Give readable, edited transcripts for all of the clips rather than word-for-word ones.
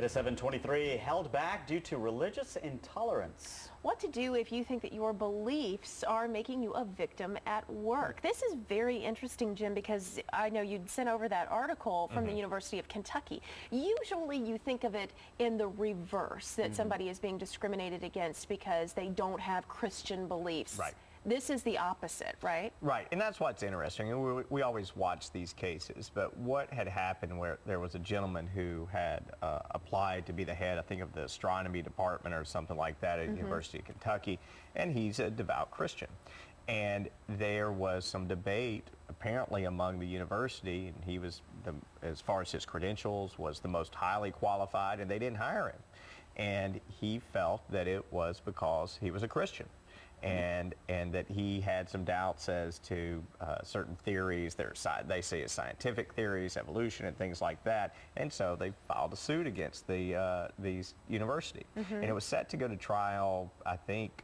It is 7:23, held back due to religious intolerance. What to do if you think that your beliefs are making you a victim at work. This is very interesting, Jim, because I know you'd sent over that article from the University of Kentucky. Usually you think of it in the reverse, that somebody is being discriminated against because they don't have Christian beliefs. Right. This is the opposite, right? Right, and that's what's interesting. And we always watch these cases, but what had happened where there was a gentleman who had applied to be the head, I think, of the astronomy department or something like that at the University of Kentucky, and he's a devout Christian. And there was some debate apparently among the university, and he was, as far as his credentials, was the most highly qualified, and they didn't hire him. And he felt that it was because he was a Christian. And that he had some doubts as to certain theories. They say it's scientific theories, evolution, and things like that. And so they filed a suit against these university. And it was set to go to trial, I think,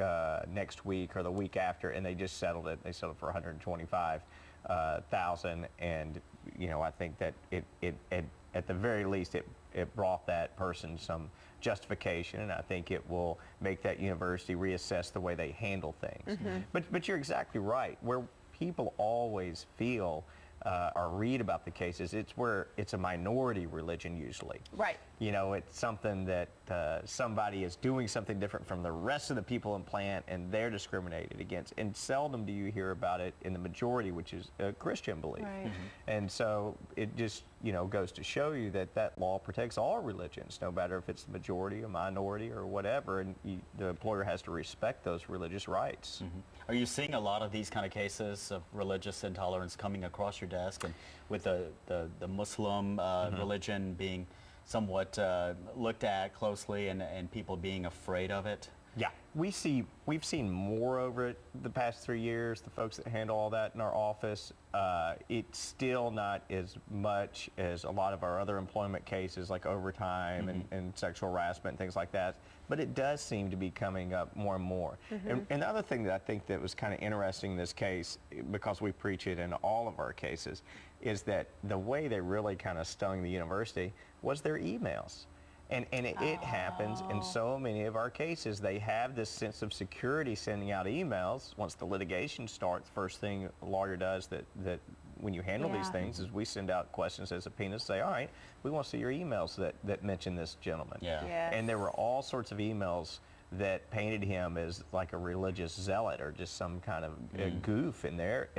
next week or the week after, and they just settled it. They settled for $125,000, and I think that it at the very least it brought that person some justification, and I think it will make that university reassess the way they handle things. But you're exactly right. Where people always feel or read about the cases, it's where it's a minority religion usually. Right. It's something that somebody is doing something different from the rest of the people in plant, and they're discriminated against. And seldom do you hear about it in the majority, which is a Christian belief. Right. And so it just goes to show you that that law protects all religions, no matter if it's the majority, a minority, or whatever. And the employer has to respect those religious rights. Are you seeing a lot of these kind of cases of religious intolerance coming across your desk, and with the Muslim religion being somewhat looked at closely, and people being afraid of it? Yeah, we've seen more over it the past 3 years. The folks that handle all that in our office, it's still not as much as a lot of our other employment cases, like overtime and sexual harassment and things like that. But it does seem to be coming up more and more. And the other thing that I think that was kind of interesting in this case, because we preach it in all of our cases, is that the way they really kind of stung the university was their emails. And it happens in so many of our cases. They have this sense of security sending out emails. Once the litigation starts, first thing a lawyer does that when you handle these things is we send out questions as subpoenas, say, all right, we want to see your emails that mention this gentleman. Yes. And there were all sorts of emails that painted him as like a religious zealot or just some kind of goof in their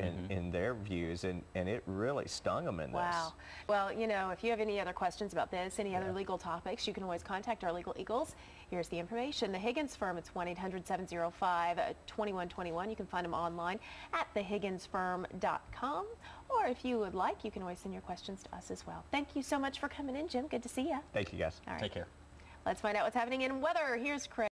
views, and it really stung them in this. Wow. Well, if you have any other questions about this, any other legal topics, you can always contact our legal eagles. Here's the information. The Higgins firm, it's 1-800-705-2121. You can find them online at thehigginsfirm.com, or if you would like, you can always send your questions to us as well. Thank you so much for coming in, Jim. Good to see you. Thank you, guys. All right. Take care. Let's find out what's happening in weather. Here's Chris.